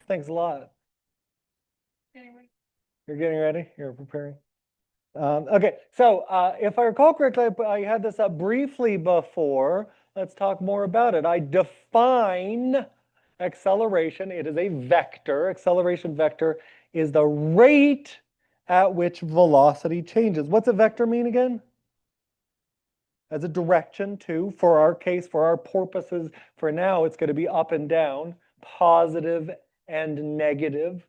Thanks a lot. You're getting ready? You're preparing? Okay, so if I recall correctly, I had this up briefly before. Let's talk more about it. I define acceleration. It is a vector. Acceleration vector is the rate at which velocity changes. What's a vector mean again? As a direction too. For our case, for our purposes, for now, it's going to be up and down, positive and negative.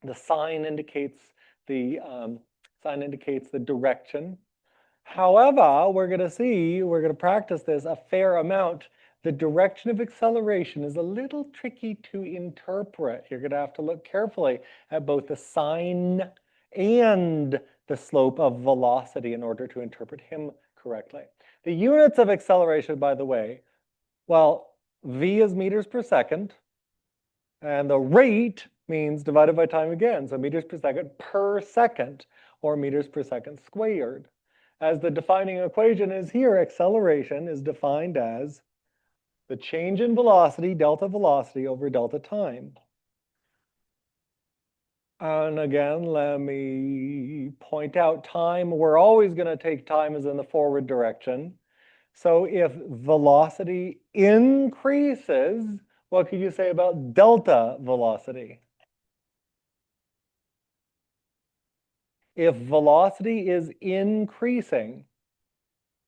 The sign indicates the direction. However, we're going to practice this a fair amount. The direction of acceleration is a little tricky to interpret. You're going to have to look carefully at both the sign and the slope of velocity in order to interpret him correctly. The units of acceleration, by the way, well, v is meters per second, and the rate means divided by time again, so meters per second, or meters per second squared. As the defining equation is here, acceleration is defined as the change in velocity, delta velocity, over delta time. And again, let me point out time. We're always going to take time as in the forward direction. So if velocity increases, what could you say about delta velocity? If velocity is increasing,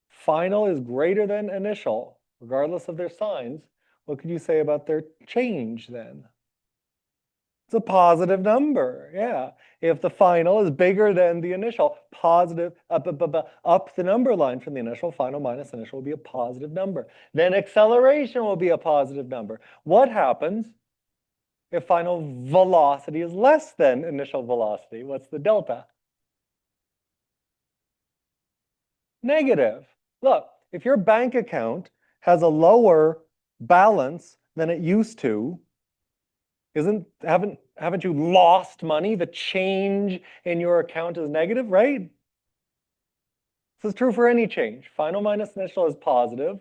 final is greater than initial, regardless of their signs, what could you say about their change then? It's a positive number, yeah. If the final is bigger than the initial, positive, up the number line from the initial, final minus initial will be a positive number. Then acceleration will be a positive number. What happens if final velocity is less than initial velocity? What's the delta? Negative. Look, if your bank account has a lower balance than it used to, haven't you lost money? The change in your account is negative, right? This is true for any change. Final minus initial is positive.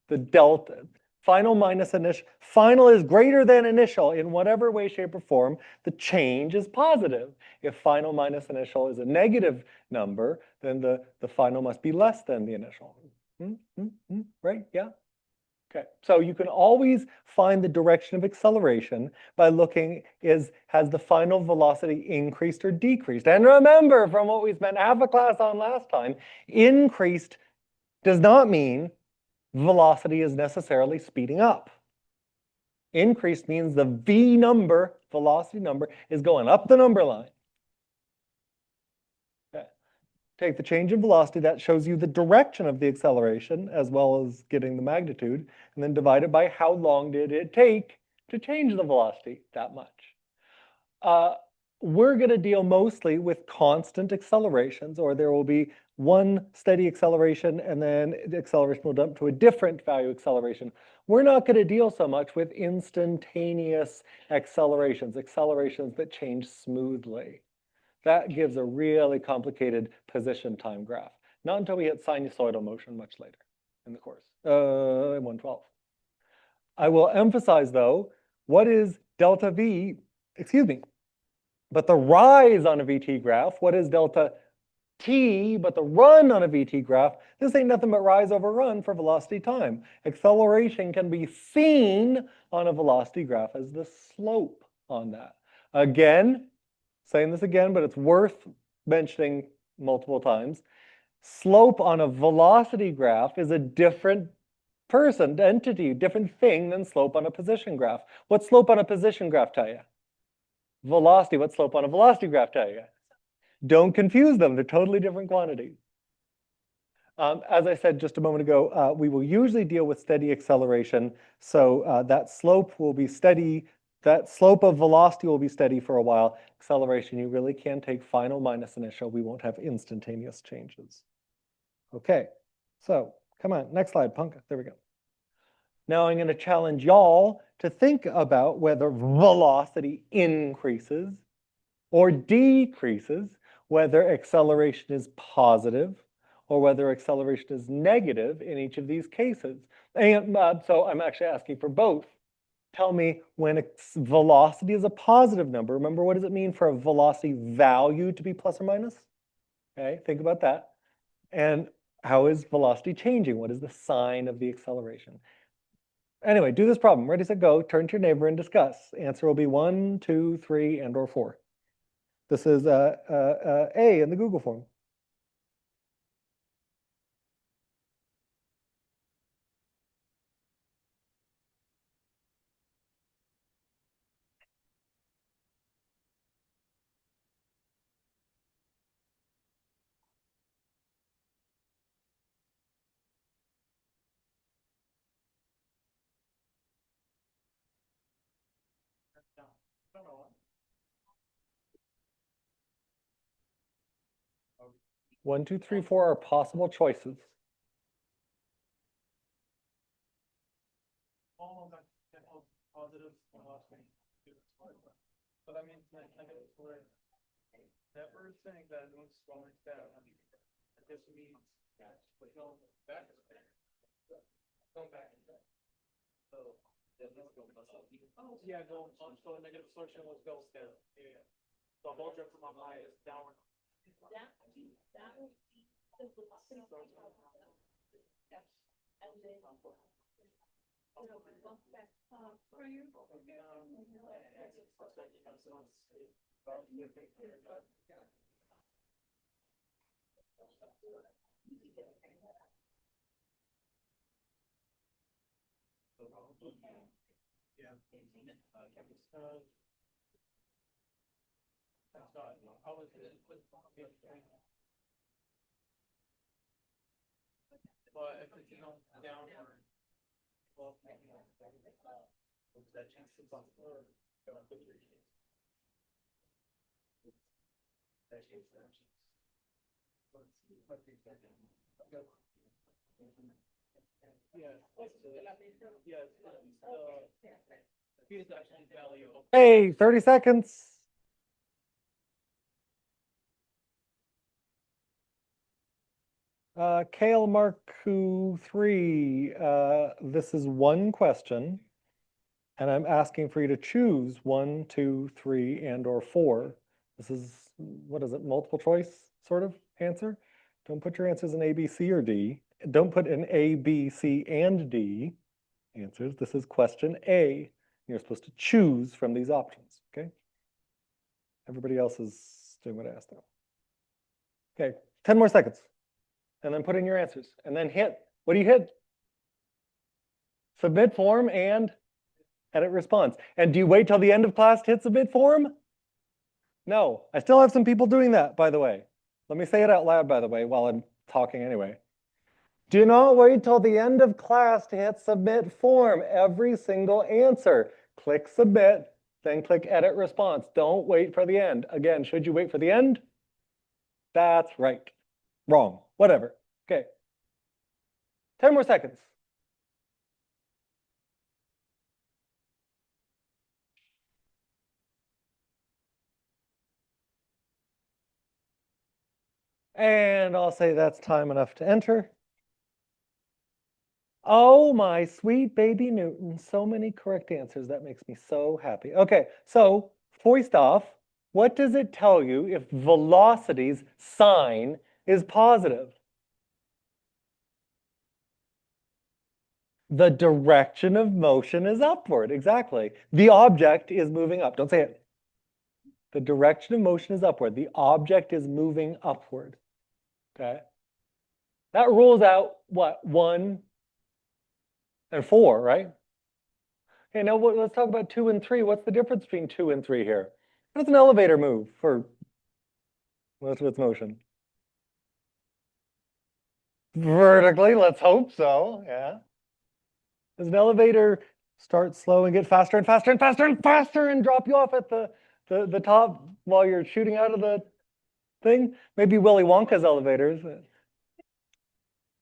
The delta, final minus initial, final is greater than initial in whatever way, shape, or form. The change is positive. If final minus initial is a negative number, then the final must be less than the initial. Right? Yeah? Okay, so you can always find the direction of acceleration by looking, has the final velocity increased or decreased? And remember, from what we spent half a class on last time, increased does not mean velocity is necessarily speeding up. Increased means the v number, velocity number, is going up the number line. Take the change in velocity, that shows you the direction of the acceleration as well as getting the magnitude, and then divide it by how long did it take to change the velocity that much. We're going to deal mostly with constant accelerations, or there will be one steady acceleration and then the acceleration will dump to a different value acceleration. We're not going to deal so much with instantaneous accelerations, accelerations that change smoothly. That gives a really complicated position time graph. Not until we hit sinusoidal motion much later in the course, in 112. I will emphasize though, what is delta V, but the rise on a VT graph, what is delta T, but the run on a VT graph, this ain't nothing but rise over run for velocity time. Acceleration can be seen on a velocity graph as the slope on that. Again, saying this again, but it's worth mentioning multiple times. Slope on a velocity graph is a different entity, different thing than slope on a position graph. What's slope on a position graph tell you? Velocity. What's slope on a velocity graph tell you? Don't confuse them. They're totally different quantities. As I said just a moment ago, we will usually deal with steady acceleration. So that slope will be steady. That slope of velocity will be steady for a while. Acceleration, you really can take final minus initial. We won't have instantaneous changes. Okay, so come on, next slide, Punk. There we go. Now I'm going to challenge y'all to think about whether velocity increases or decreases, whether acceleration is positive or whether acceleration is negative in each of these cases. And so I'm actually asking for both. Tell me when its velocity is a positive number. Remember, what does it mean for a velocity value to be plus or minus? Okay, think about that. And how is velocity changing? What is the sign of the acceleration? Anyway, do this problem. Ready, set, go. Turn to your neighbor and discuss. Answer will be 1, 2, 3, and or 4. This is A in the Google form. One, two, three, four are possible choices. So that means negative squared. Never saying that it moves going down. This means going back. Going back. So yeah, go on. So the negative solution was go down. Yeah. So whole jump from high is downward. But if it's downward, that changes Hey, 30 seconds. Kale Marku 3, this is one question, and I'm asking for you to choose 1, 2, 3, and or 4. This is, what is it, multiple choice sort of answer? Don't put your answers in A, B, C, or D. Don't put in A, B, C, and D answers. This is question A. You're supposed to choose from these options, okay? Everybody else is doing what I asked now. Okay, 10 more seconds. And then put in your answers. And then hit. What do you hit? Submit form and edit response. And do you wait till the end of class to hit submit form? No. I still have some people doing that, by the way. Let me say it out loud, by the way, while I'm talking anyway. Do not wait till the end of class to hit submit form. Every single answer. Click submit, then click edit response. Don't wait for the end. Again, should you wait for the end? That's right. Wrong. Whatever. Okay. 10 more seconds. And I'll say that's time enough to enter. Oh, my sweet baby Newton. So many correct answers. That makes me so happy. Okay, so first off, what does it tell you if velocity's sign is positive? The direction of motion is upward. Exactly. The object is moving up. Don't say it. The direction of motion is upward. The object is moving upward. Okay. That rules out what? 1 and 4, right? Okay, now let's talk about 2 and 3. What's the difference between 2 and 3 here? How does an elevator move for most of its motion? Vertically, let's hope so, yeah. Does an elevator start slow and get faster and faster and faster and faster and drop you off at the top while you're shooting out of the thing? Maybe Willy Wonka's elevators.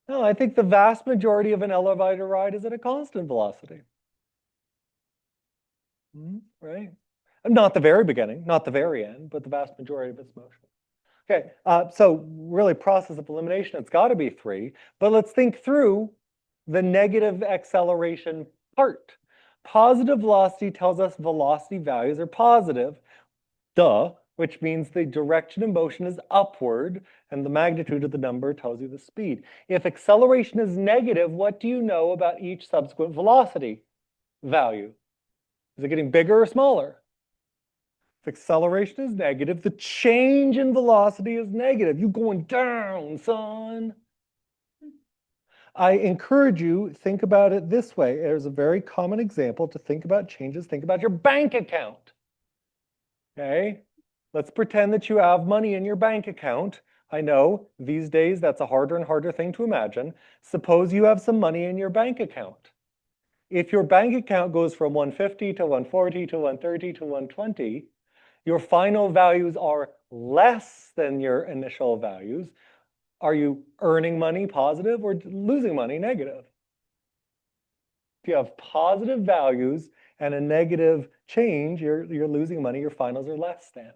No, I think the vast majority of an elevator ride is at a constant velocity. Right? Not the very beginning, not the very end, but the vast majority of its motion. Okay, so really process of elimination, it's got to be 3, but let's think through the negative acceleration part. Positive velocity tells us velocity values are positive, duh, which means the direction of motion is upward, and the magnitude of the number tells you the speed. If acceleration is negative, what do you know about each subsequent velocity value? Is it getting bigger or smaller? If acceleration is negative, the change in velocity is negative. You going down, son. I encourage you, think about it this way. There's a very common example to think about changes. Think about your bank account. Okay? Let's pretend that you have money in your bank account. I know these days that's a harder and harder thing to imagine. Suppose you have some money in your bank account. If your bank account goes from 150 to 140 to 130 to 120, your final values are less than your initial values. Are you earning money positive or losing money negative? If you have positive values and a negative change, you're losing money, your finals are less than.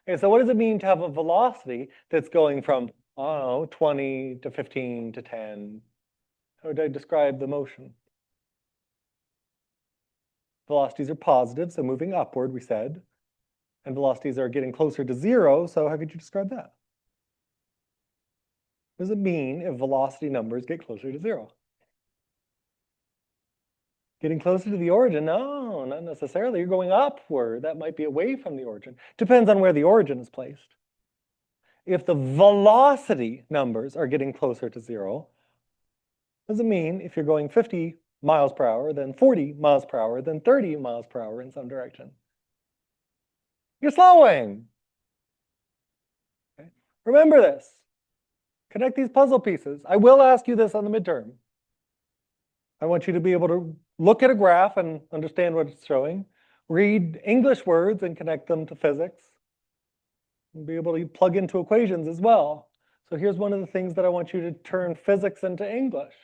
Okay, so what does it mean to have a velocity that's going from, I don't know, 20 to 15 to 10? How would I describe the motion? Velocities are positive, so moving upward, we said. And velocities are getting closer to zero, so how could you describe that? What does it mean if velocity numbers get closer to zero? Getting closer to the origin? No, not necessarily. You're going upward. That might be away from the origin. Depends on where the origin is placed. If the velocity numbers are getting closer to zero, what does it mean if you're going 50 miles per hour, then 40 miles per hour, then 30 miles per hour in some direction? You're slowing. Okay. Remember this. Connect these puzzle pieces. I will ask you this on the midterm. I want you to be able to look at a graph and understand what it's showing, read English words and connect them to physics, and be able to plug into equations as well. So here's one of the things that I want you to turn physics into English.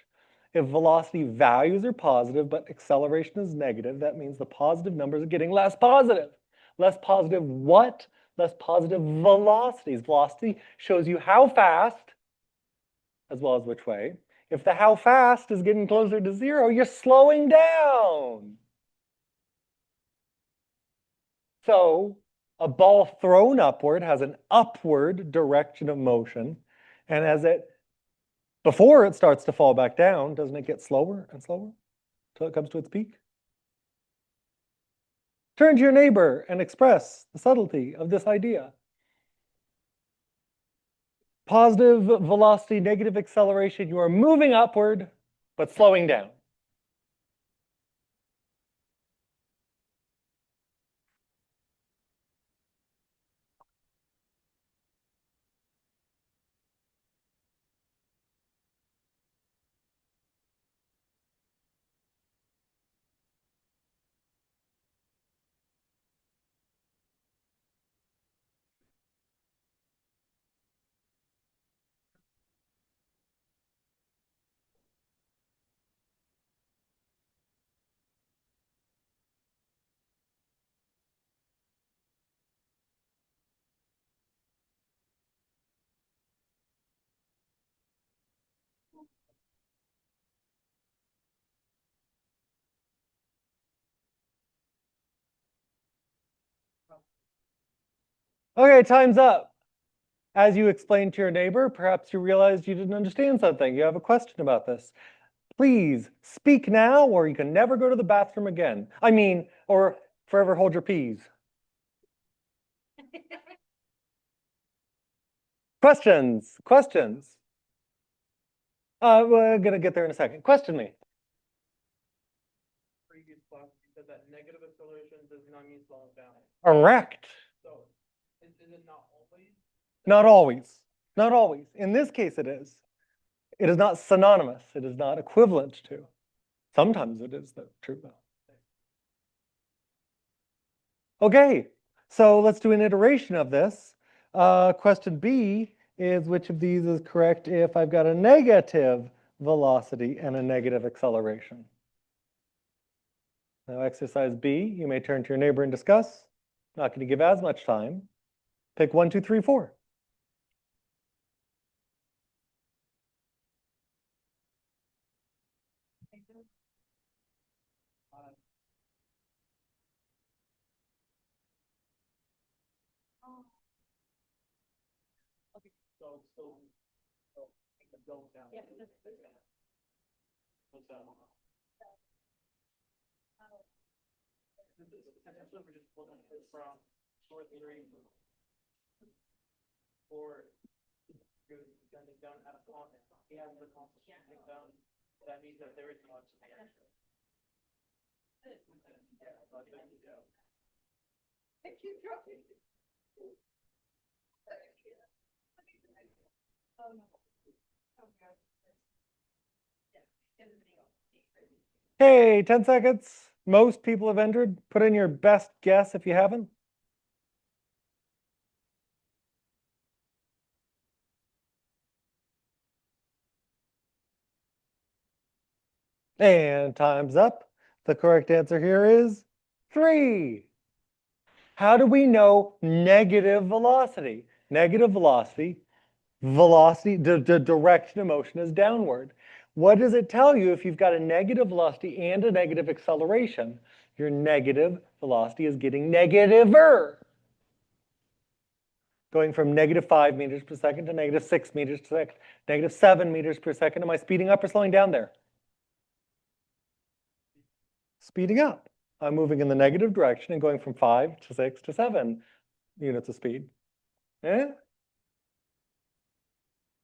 If velocity values are positive, but acceleration is negative, that means the positive numbers are getting less positive. Less positive what? Less positive velocities. Velocity shows you how fast, as well as which way. If the how fast is getting closer to zero, you're slowing down. So a ball thrown upward has an upward direction of motion. And before it starts to fall back down, doesn't it get slower and slower until it comes to its peak? Turn to your neighbor and express the subtlety of this idea. Positive velocity, negative acceleration, you are moving upward, but slowing down. Okay, time's up. As you explained to your neighbor, perhaps you realized you didn't understand something. You have a question about this. Please speak now, or you can never go to the bathroom again. I mean, or forever hold your peas. Questions? Questions? We're gonna get there in a second. Question me. Previous class, you said that negative acceleration does not mean slowing down. Correct. So, is it not always? Not always. Not always. In this case, it is. It is not synonymous. It is not equivalent to. Sometimes it is true, though. Okay, so let's do an iteration of this. Question B is which of these is correct if I've got a negative velocity and a negative acceleration? Now, exercise B, you may turn to your neighbor and discuss. Not going to give as much time. Pick 1, 2, 3, 4. So it's still, it's going down. Yeah. What's that? Essentially, we're just looking at it from source three. Or you're sending down at a constant. He has the constant sending down. That means that there is no expansion. Yeah, but then, yeah. I keep dropping. Oh, no. Oh, God. Yeah, everybody else. Okay, 10 seconds. Most people have entered. Put in your best guess if you haven't. And time's up. The correct answer here is 3. How do we know negative velocity? Negative velocity, the direction of motion is downward. What does it tell you if you've got a negative velocity and a negative acceleration? Your negative velocity is getting negativer. Going from -5 meters per second to -6 meters per second, -7 meters per second. Am I speeding up or slowing down there? Speeding up. I'm moving in the negative direction and going from 5 to 6 to 7 units of speed. Eh?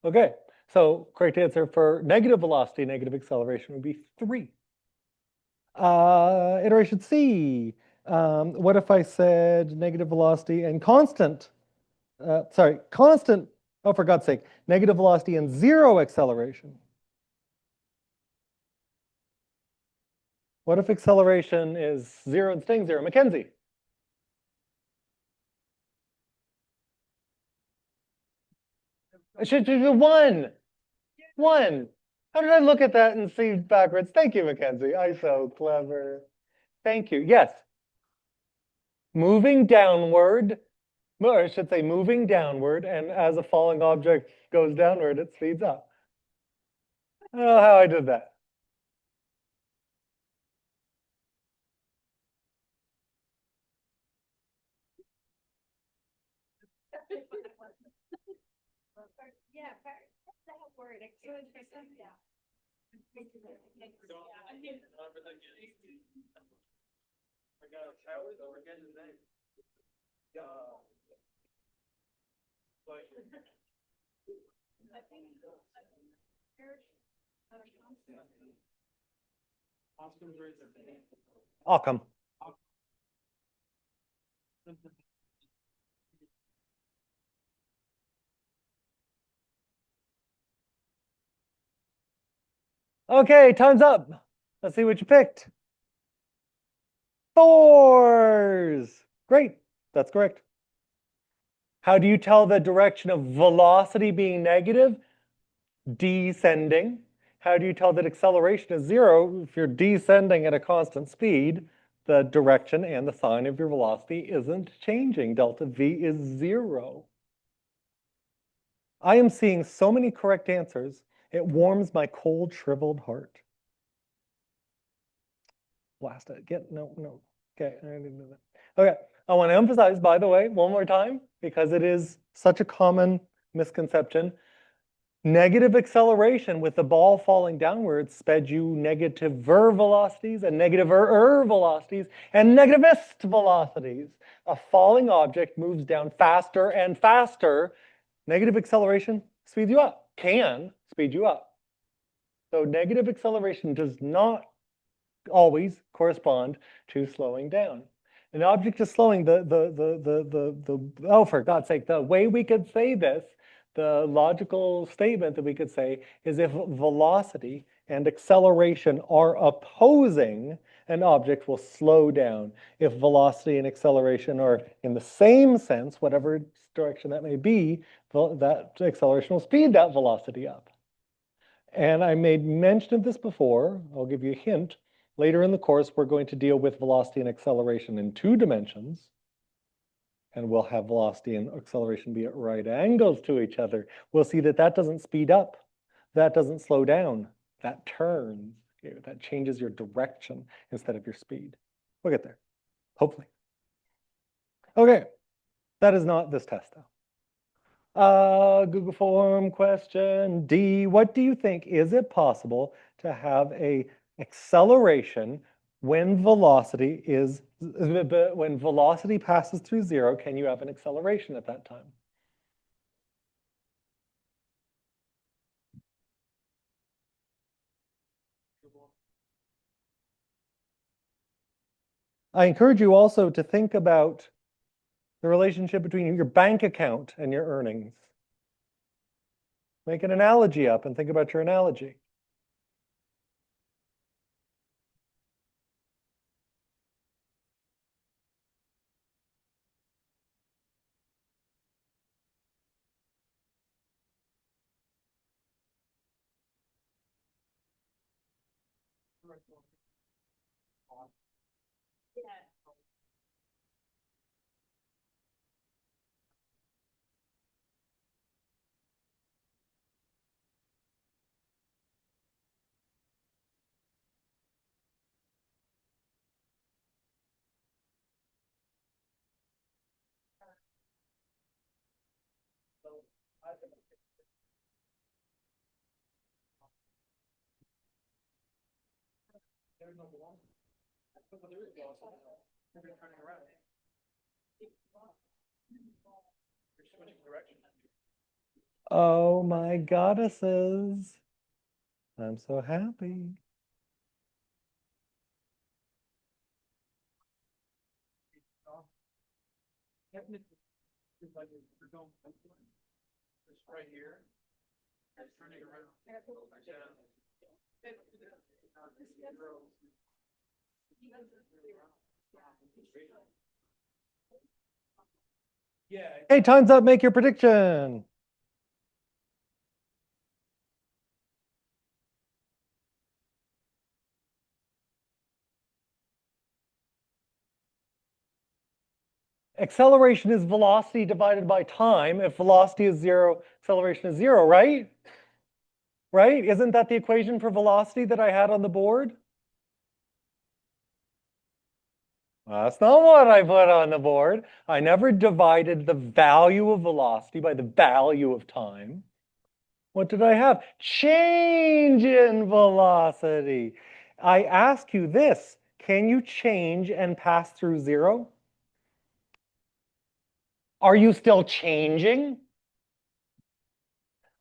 Okay, so correct answer for negative velocity, negative acceleration would be 3. Iteration C. What if I said negative velocity and constant? Constant, oh, for God's sake, negative velocity and 0 acceleration. What if acceleration is 0 and staying 0? Mackenzie? It should be 1. 1. How did I look at that and see backwards? Thank you, Mackenzie. I'm so clever. Thank you. Yes. Moving downward, or I should say moving downward, and as a falling object goes downward, it speeds up. I don't know how I did that. Yeah, that's that word. Yeah. I got a shower, so we're getting his name. Yeah. But. I think. Austin's raised their hand. I'll come. Okay, time's up. Let's see what you picked. 4s. Great, that's correct. How do you tell the direction of velocity being negative? Descending. How do you tell that acceleration is 0? If you're descending at a constant speed, the direction and the sign of your velocity isn't changing. Delta V is 0. I am seeing so many correct answers, it warms my cold, shriveled heart. Blast it. No. Okay, I didn't do that. Okay, I want to emphasize, by the way, one more time, because it is such a common misconception. Negative acceleration with the ball falling downwards sped you negative velocities and negative velocities and negativist velocities. A falling object moves down faster and faster. Negative acceleration speeds you up, can speed you up. So negative acceleration does not always correspond to slowing down. An object is slowing oh, for God's sake, the way we could say this, the logical statement that we could say is if velocity and acceleration are opposing, an object will slow down. If velocity and acceleration are in the same sense, whatever direction that may be, that acceleration will speed that velocity up. And I made mention of this before. I'll give you a hint. Later in the course, we're going to deal with velocity and acceleration in 2 dimensions. And we'll have velocity and acceleration be at right angles to each other. We'll see that that doesn't speed up. That doesn't slow down. That turns. Okay, that changes your direction instead of your speed. We'll get there, hopefully. Okay, that is not this test, though. Google form question D. What do you think? Is it possible to have a acceleration when velocity passes through zero? Can you have an acceleration at that time? I encourage you also to think about the relationship between your bank account and your earnings. Make an analogy up and think about your analogy. Oh my goddesses. I'm so happy. Right here. Turning around. Yeah. Hey, time's up. Make your prediction. Acceleration is velocity divided by time. If velocity is zero, acceleration is zero, right? Right? Isn't that the equation for velocity that I had on the board? That's not what I put on the board. I never divided the value of velocity by the value of time. What did I have? Change in velocity. I ask you this, can you change and pass through zero? Are you still changing?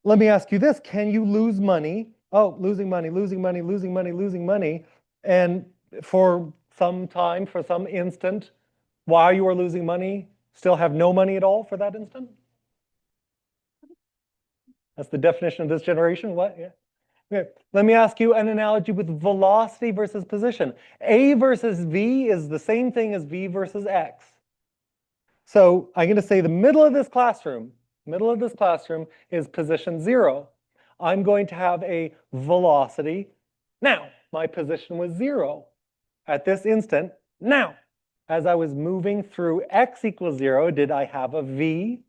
Let me ask you this, can you lose money? Oh, losing money, losing money, losing money, losing money. And for some time, for some instant, while you are losing money, still have no money at all for that instant? That's the definition of this generation, what? Yeah. Okay. Let me ask you an analogy with velocity versus position. A versus V is the same thing as V versus X. So I'm going to say the middle of this classroom is position 0. I'm going to have a velocity. Now, my position was 0 at this instant. Now, as I was moving through x equals 0, did I have a V?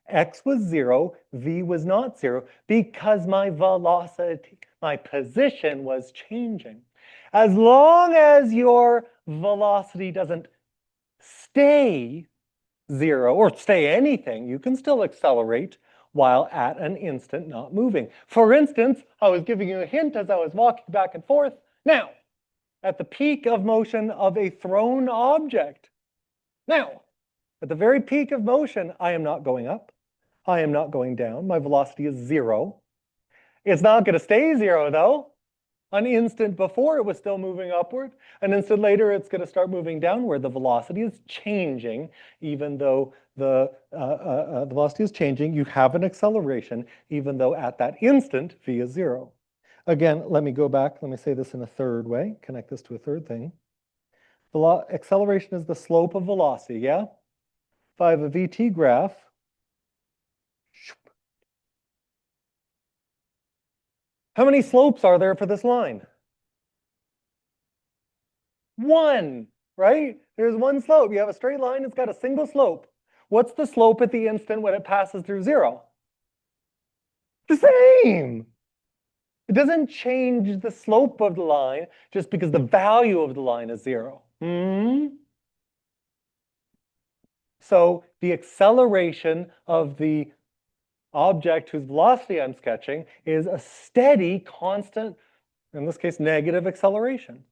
X was 0, V was not 0, because my velocity, my position was changing. As long as your velocity doesn't stay 0 or stay anything, you can still accelerate while at an instant not moving. For instance, I was giving you a hint as I was walking back and forth. Now, at the peak of motion of a thrown object, now, at the very peak of motion, I am not going up. I am not going down. My velocity is 0. It's not going to stay 0, though. An instant before, it was still moving upward. An instant later, it's going to start moving downward. The velocity is changing. Even though the velocity is changing, you have an acceleration, even though at that instant, v is 0. Again, let me go back. Let me say this in a third way. Connect this to a third thing. Acceleration is the slope of velocity, yeah? If I have a VT graph, how many slopes are there for this line? 1, right? There's one slope. You have a straight line, it's got a single slope. What's the slope at the instant when it passes through 0? The same. It doesn't change the slope of the line just because the value of the line is 0. So the acceleration of the object whose velocity I'm sketching is a steady, constant, in this case, negative acceleration.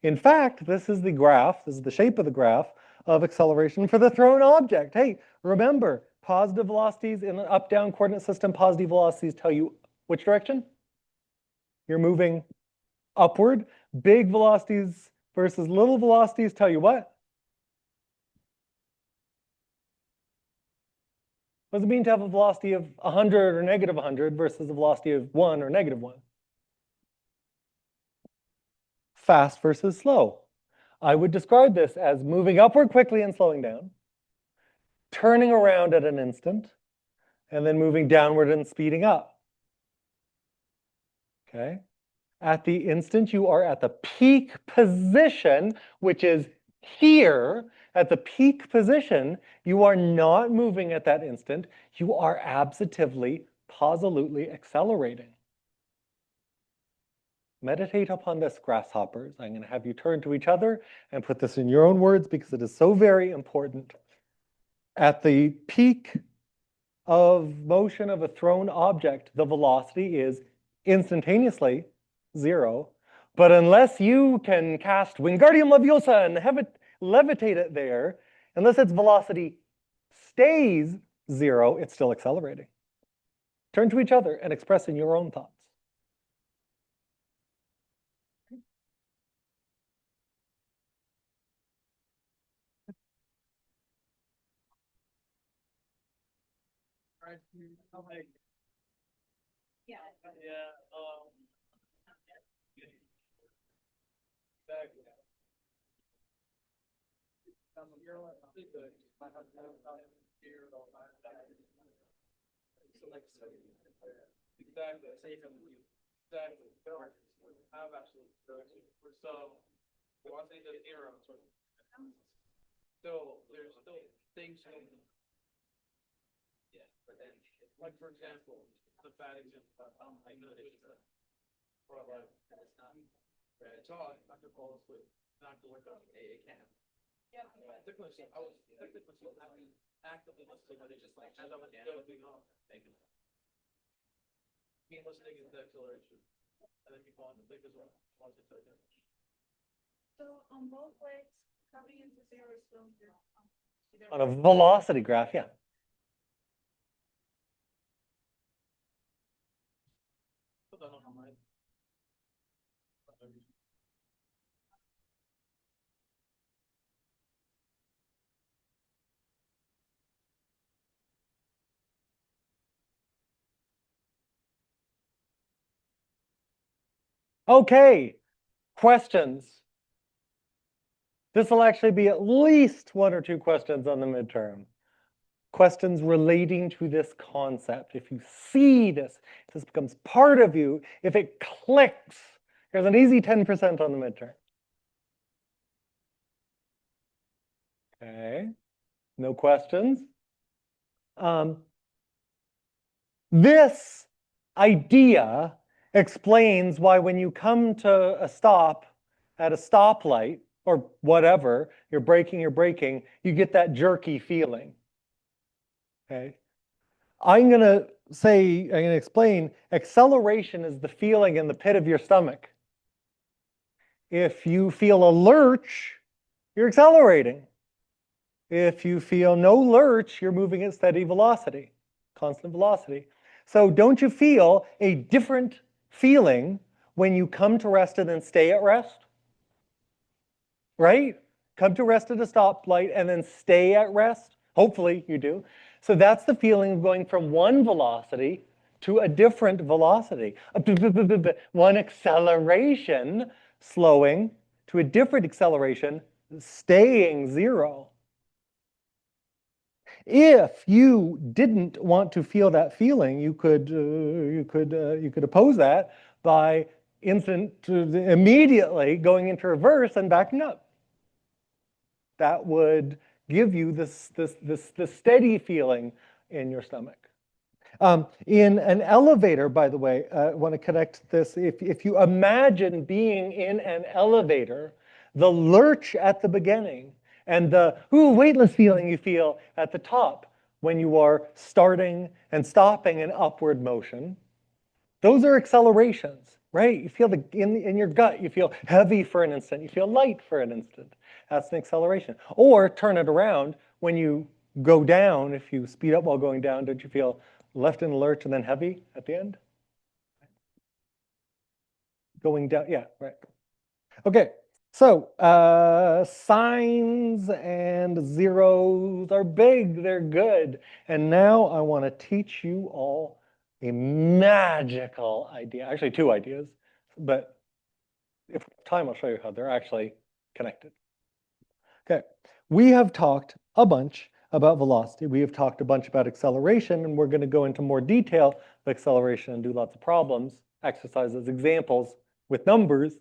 In fact, this is the graph, this is the shape of the graph of acceleration for the thrown object. Hey, remember, positive velocities in an up-down coordinate system, positive velocities tell you which direction? You're moving upward. Big velocities versus little velocities tell you what? What does it mean to have a velocity of 100 or negative 100 versus a velocity of 1 or negative 1? Fast versus slow. I would describe this as moving upward quickly and slowing down, turning around at an instant, and then moving downward and speeding up. Okay? At the instant, you are at the peak position, which is here. At the peak position, you are not moving at that instant. You are absolutely, positively accelerating. Meditate upon this, grasshoppers. I'm going to have you turn to each other and put this in your own words because it is so very important. At the peak of motion of a thrown object, the velocity is instantaneously 0. But unless you can cast Wingardium Leviosa and have it levitate it there, unless its velocity stays 0, it's still accelerating. Turn to each other and express in your own thoughts. Yeah. Exactly. Exactly. I have absolutely. So, once they did arrows, so there's still things. Yeah, but then, like for example, the bad example, I know that it's for like, it's not. So I could fall asleep, not to wake up. It can. Yeah. Technically, I was actively listening, but it's just like, as I was dozing off, thinking. Me listening is the acceleration, and then you fall into think as well. So on both legs, coming into 0 is still 0. On a velocity graph, yeah. Put that on my mind. Okay, questions. This will actually be at least 1 or 2 questions on the midterm. Questions relating to this concept. If you see this, if this becomes part of you, if it clicks, there's an easy 10% on the midterm. Okay, no questions. This idea explains why when you come to a stop at a stoplight or whatever, you're braking, you get that jerky feeling. Okay. I'm going to explain acceleration is the feeling in the pit of your stomach. If you feel a lurch, you're accelerating. If you feel no lurch, you're moving at steady velocity, constant velocity. So don't you feel a different feeling when you come to rest and then stay at rest? Right? Come to rest at a stoplight and then stay at rest? Hopefully you do. So that's the feeling of going from one velocity to a different velocity. One acceleration, slowing, to a different acceleration, staying 0. If you didn't want to feel that feeling, you could oppose that by immediately going into reverse and backing up. That would give you this steady feeling in your stomach. In an elevator, by the way, I want to connect this. If you imagine being in an elevator, the lurch at the beginning and the weightless feeling you feel at the top when you are starting and stopping an upward motion. Those are accelerations, right? You feel in your gut, you feel heavy for an instant, you feel light for an instant. That's an acceleration. Or turn it around, when you go down, if you speed up while going down, don't you feel left in a lurch and then heavy at the end? Going down, yeah, right. Okay, so signs and zeros are big, they're good. And now I want to teach you all a magical idea. Actually, two ideas, but if we have time, I'll show you how they're actually connected. Okay, we have talked a bunch about velocity. We have talked a bunch about acceleration, and we're going to go into more detail of acceleration and do lots of problems, exercises, examples with numbers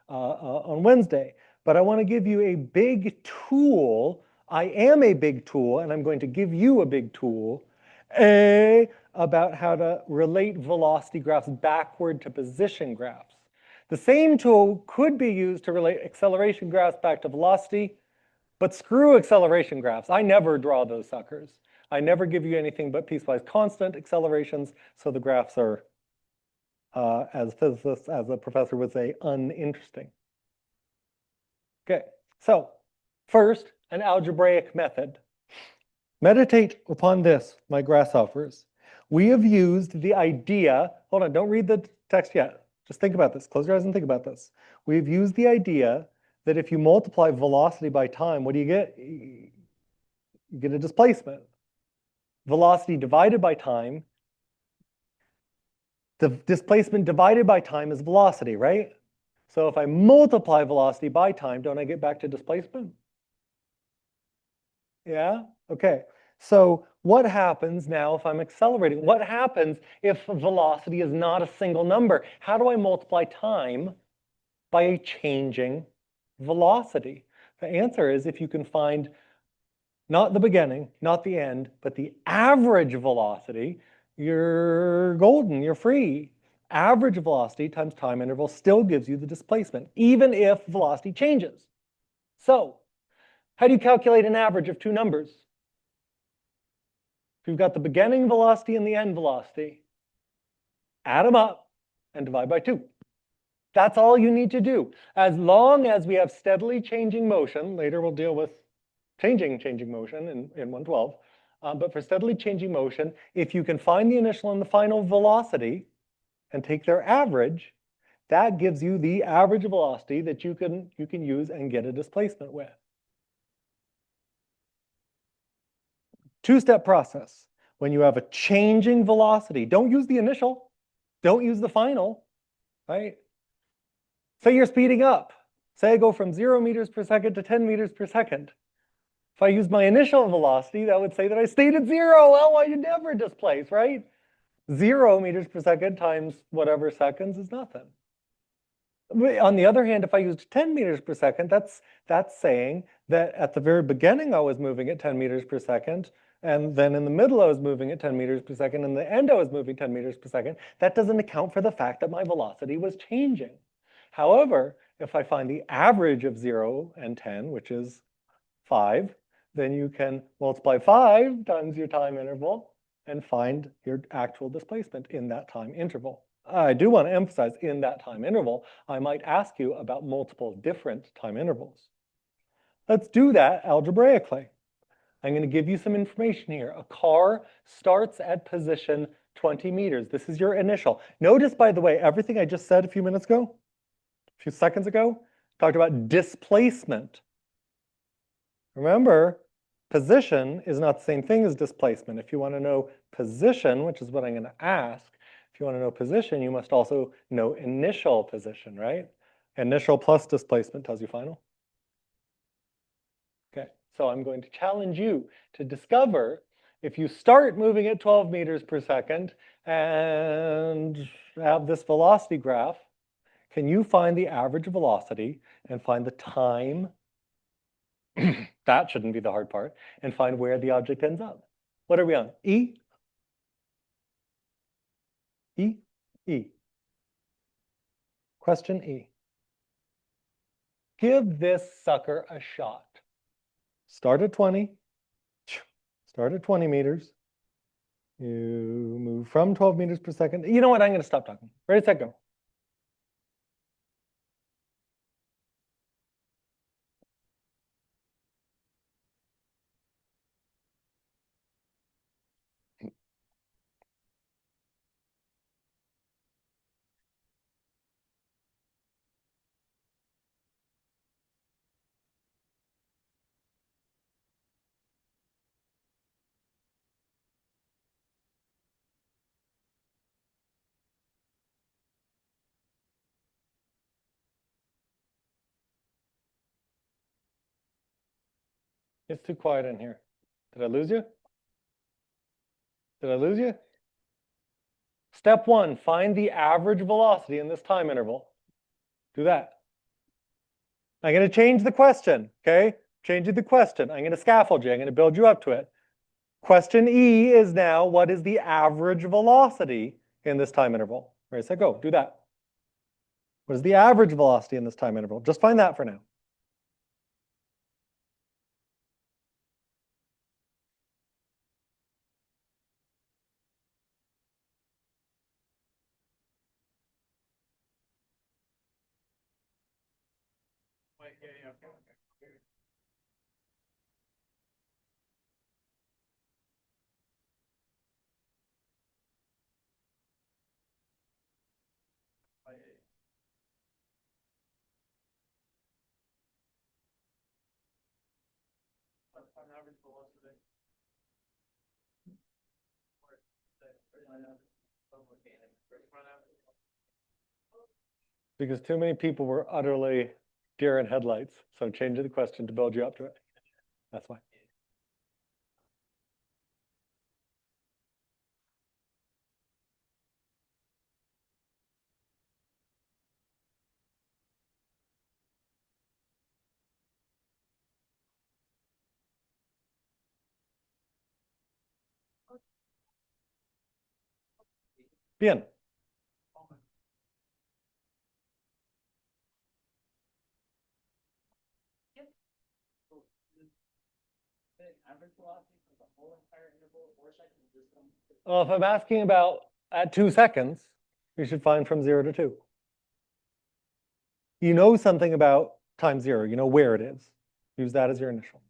on Wednesday. But I want to give you a big tool. I am a big tool, and I'm going to give you a big tool about how to relate velocity graphs backward to position graphs. The same tool could be used to relate acceleration graphs back to velocity, but screw acceleration graphs. I never draw those suckers. I never give you anything but piecewise constant accelerations, so the graphs are, as physicists, as a professor would say, uninteresting. Okay, so first, an algebraic method. Meditate upon this, my grasshoppers. We have used the idea, hold on, don't read the text yet. Just think about this, close your eyes and think about this. We've used the idea that if you multiply velocity by time, what do you get? You get a displacement. Velocity divided by time, the displacement divided by time is velocity, right? So if I multiply velocity by time, don't I get back to displacement? Yeah, okay. So what happens now if I'm accelerating? What happens if velocity is not a single number? How do I multiply time by a changing velocity? The answer is if you can find not the beginning, not the end, but the average velocity, you're golden, you're free. Average velocity times time interval still gives you the displacement, even if velocity changes. So, how do you calculate an average of two numbers? If you've got the beginning velocity and the end velocity, add them up and divide by 2. That's all you need to do. As long as we have steadily changing motion, later we'll deal with changing motion in 112, but for steadily changing motion, if you can find the initial and the final velocity and take their average, that gives you the average velocity that you can use and get a displacement with. Two-step process. When you have a changing velocity, don't use the initial, don't use the final, right? Say you're speeding up. Say I go from 0 meters per second to 10 meters per second. If I use my initial velocity, that would say that I stayed at 0. Well, I never displace, right? 0 meters per second times whatever seconds is nothing. On the other hand, if I used 10 meters per second, that's saying that at the very beginning I was moving at 10 meters per second, and then in the middle I was moving at 10 meters per second, and in the end I was moving 10 meters per second. That doesn't account for the fact that my velocity was changing. However, if I find the average of 0 and 10, which is 5, then you can multiply 5 times your time interval and find your actual displacement in that time interval. I do want to emphasize in that time interval, I might ask you about multiple different time intervals. Let's do that algebraically. I'm going to give you some information here. A car starts at position 20 meters. This is your initial. Notice, by the way, everything I just said a few minutes ago, a few seconds ago, talked about displacement. Remember, position is not the same thing as displacement. If you want to know position, which is what I'm going to ask, if you want to know position, you must also know initial position, right? Initial plus displacement tells you final. Okay, so I'm going to challenge you to discover if you start moving at 12 meters per second and have this velocity graph, can you find the average velocity and find the time? That shouldn't be the hard part, and find where the object ends up. What are we on? E? E? E. Question E. Give this sucker a shot. Start at 20. Start at 20 meters. You move from 12 meters per second. You know what? I'm going to stop talking. Ready, set, go. It's too quiet in here. Did I lose you? Did I lose you? Step one, find the average velocity in this time interval. Do that. I'm going to change the question, okay? Changing the question. I'm going to scaffold you. I'm going to build you up to it. Question E is now, what is the average velocity in this time interval? Ready, set, go. Do that. What is the average velocity in this time interval? Just find that for now. Wait, yeah, okay. On average velocity. Because too many people were utterly deer in headlights. So change the question to build you up to it. That's why. Bien. Average velocity for the whole entire interval of 4 seconds is from. Well, if I'm asking about at 2 seconds, you should find from 0 to 2. You know something about time 0. You know where it is. Use that as your initial.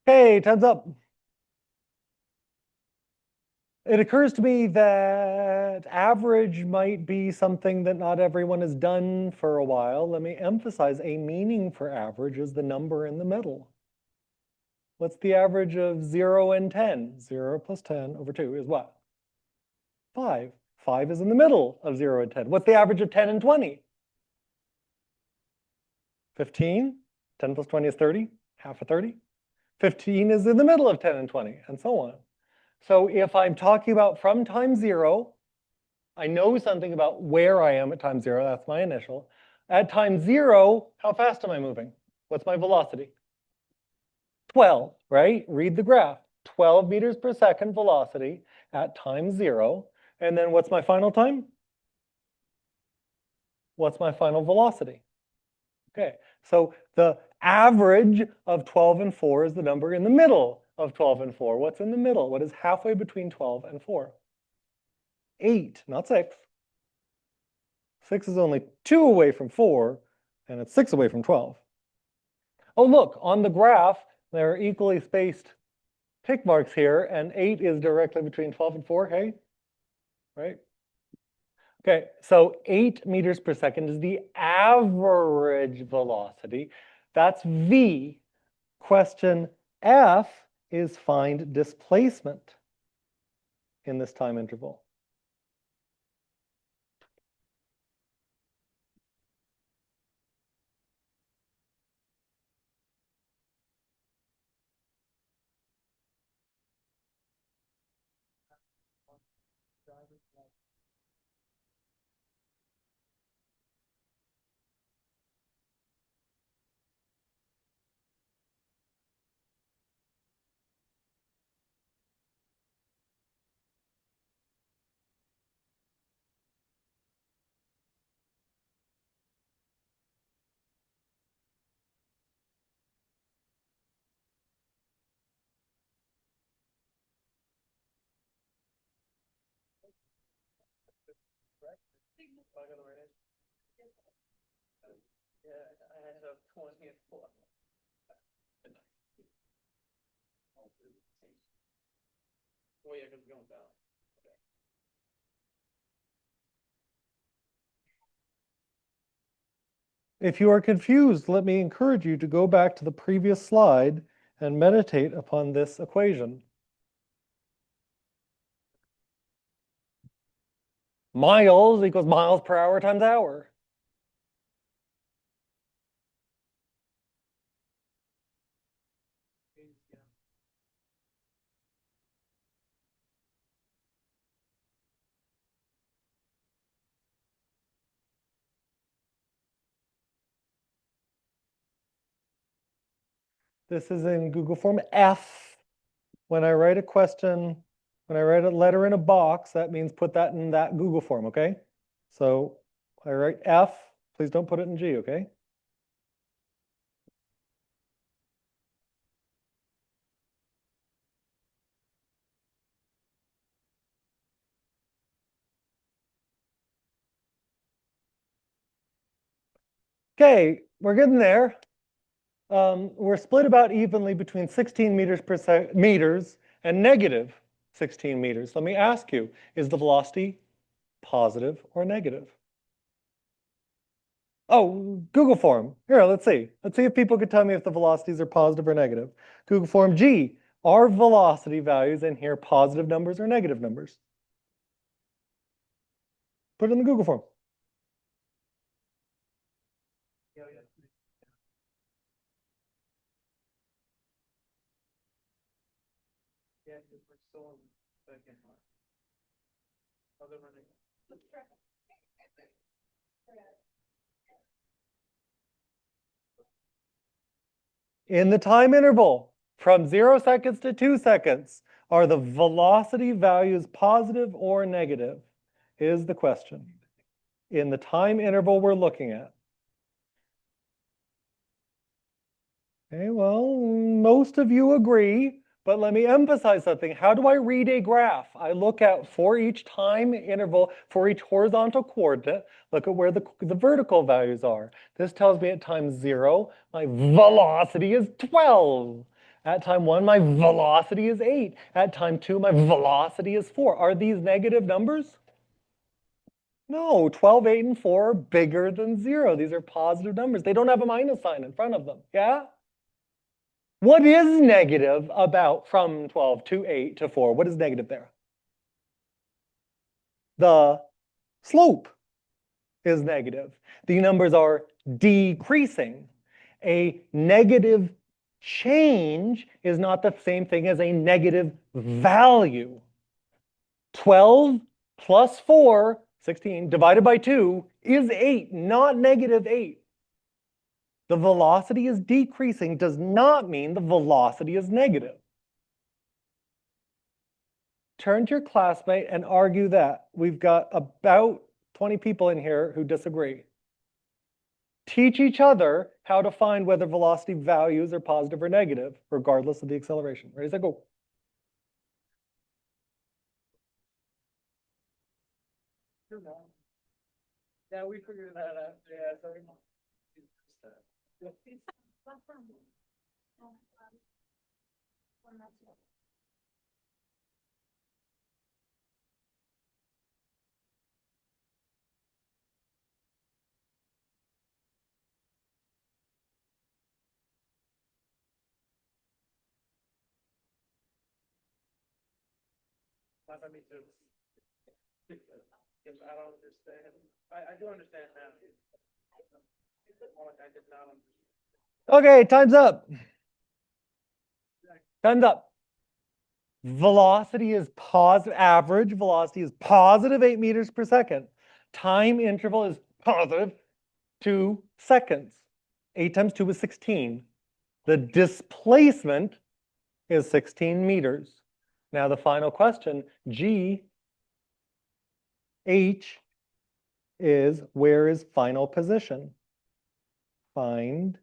Hey, time's up. It occurs to me that average might be something that not everyone has done for a while. Let me emphasize a meaning for average is the number in the middle. What's the average of 0 and 10? 0 plus 10 over 2 is what? 5. 5 is in the middle of 0 and 10. What's the average of 10 and 20? 15. 10 plus 20 is 30. Half of 30. 15 is in the middle of 10 and 20, and so on. So if I'm talking about from time 0, I know something about where I am at time 0. That's my initial. At time 0, how fast am I moving? What's my velocity? 12, right? Read the graph. 12 meters per second velocity at time 0. And then what's my final time? What's my final velocity? Okay, so the average of 12 and 4 is the number in the middle of 12 and 4. What's in the middle? What is halfway between 12 and 4? 8, not 6. 6 is only 2 away from 4, and it's 6 away from 12. Oh, look, on the graph, there are equally spaced tick marks here, and 8 is directly between 12 and 4, hey? Right? Okay, so 8 meters per second is the average velocity. That's V. Question F is find displacement in this time interval. Yeah, I had a 24. Oh, yeah, because going down. If you are confused, let me encourage you to go back to the previous slide and meditate upon this equation. Miles equals miles per hour times hour. This is in Google Form F. When I write a question, when I write a letter in a box, that means put that in that Google form, okay? So I write F, please don't put it in G, okay? Okay, we're getting there. We're split about evenly between 16 meters and negative 16 meters. Let me ask you, is the velocity positive or negative? Oh, Google form. Here, let's see. Let's see if people could tell me if the velocities are positive or negative. Google form G, are velocity values in here positive numbers or negative numbers? Put it in the Google form. Yeah, yeah. Yeah, because we're still on the second one. Other running. In the time interval from 0 seconds to 2 seconds, are the velocity values positive or negative? Is the question. In the time interval we're looking at. Okay, well, most of you agree, but let me emphasize something. How do I read a graph? I look at for each time interval, for each horizontal coordinate, look at where the vertical values are. This tells me at time 0, my velocity is 12. At time 1, my velocity is 8. At time 2, my velocity is 4. Are these negative numbers? No, 12, 8, and 4 are bigger than 0. These are positive numbers. They don't have a minus sign in front of them. Yeah? What is negative about from 12 to 8 to 4? What is negative there? The slope is negative. The numbers are decreasing. A negative change is not the same thing as a negative value. 12 plus 4, 16, divided by 2 is 8, not negative 8. The velocity is decreasing does not mean the velocity is negative. Turn to your classmate and argue that. We've got about 20 people in here who disagree. Teach each other how to find whether velocity values are positive or negative, regardless of the acceleration. Ready, set, go. Yeah, we figured that out. Yeah, sorry. me too. Because I don't understand. I do understand now. More like I did not understand. Okay, time's up. Time's up. Velocity is positive, average velocity is positive 8 meters per second. Time interval is positive 2 seconds. 8 times 2 is 16. The displacement is 16 meters. Now the final question, G, H is where is final position? Find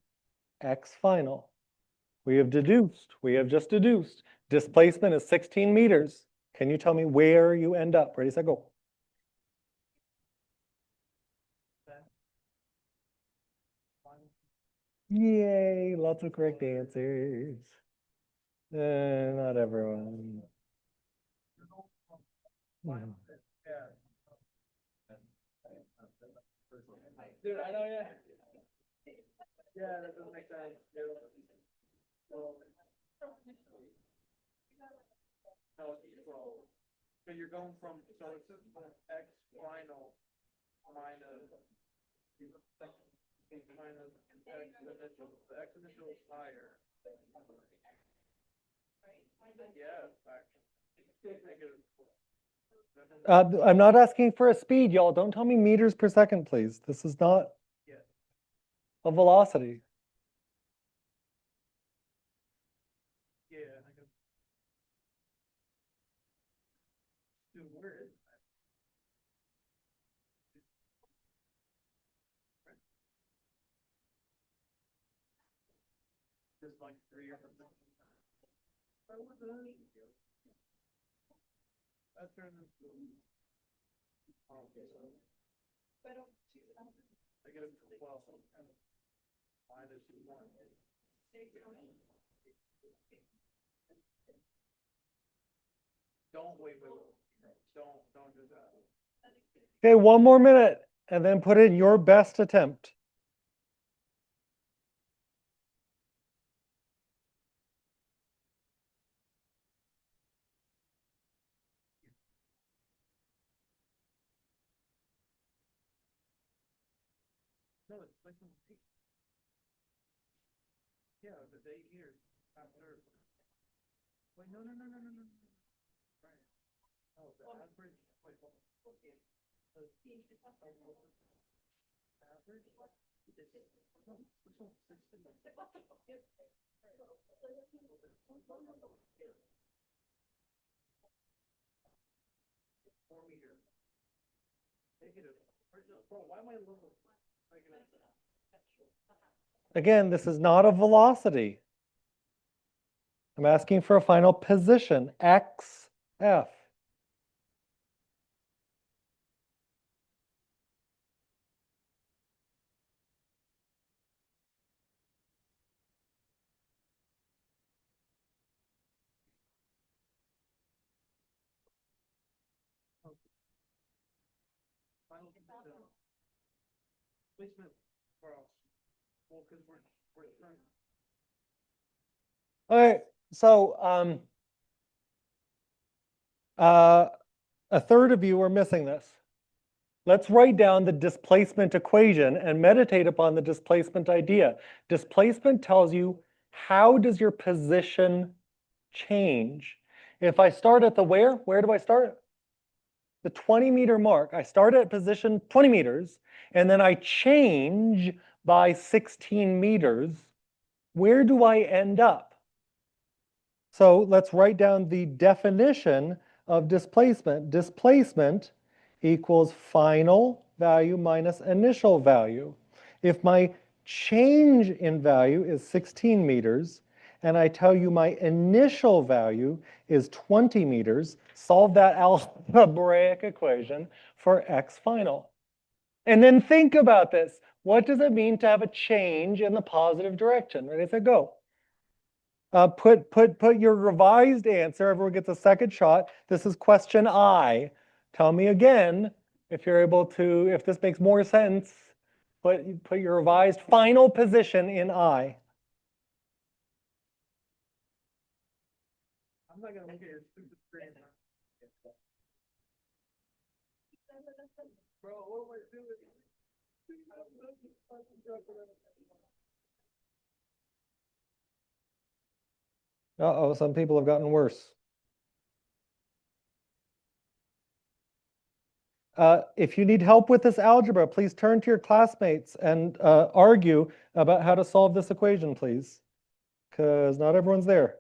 X final. We have just deduced. Displacement is 16 meters. Can you tell me where you end up? Ready, set, go. Yay, lots of correct answers. Not everyone. Dude, I know, yeah. Yeah, that doesn't make sense. No, it's equal. So you're going from, so it's X final minus minus X initial. The X initial is higher. Yeah, I'm not asking for a speed, y'all. Don't tell me meters per second, please. This is not a velocity. yeah, I guess. Dude, where is that? Just like 3 or something. That's turn into. Okay, so. I get it to 12. Minus 1. Wait. Don't do that. Okay, one more minute, and then put in your best attempt. No, it's like, yeah, the day here, after. Wait, no. Right. Oh, the average, wait, okay. Average? Negative. Bro, why am I little? Again, this is not a velocity. I'm asking for a final position, X, F. Placement, bro. Well, because we're trying. All right, so a third of you are missing this. Let's write down the displacement equation and meditate upon the displacement idea. Displacement tells you how does your position change. If I start at the where do I start? The 20-meter mark. I start at position 20 meters, and then I change by 16 meters. Where do I end up? So let's write down the definition of displacement. Displacement equals final value minus initial value. If my change in value is 16 meters, and I tell you my initial value is 20 meters, solve that algebraic equation for X final. And then think about this. What does it mean to have a change in the positive direction? Ready, set, go. Put your revised answer. Everyone gets a second shot. This is question I. Tell me again if you're able to, if this makes more sense. Put your revised final position in I. I'm not gonna look at your stupid screen. Bro, what am I doing? Uh-oh, some people have gotten worse. If you need help with this algebra, please turn to your classmates and argue about how to solve this equation, please, because not everyone's there.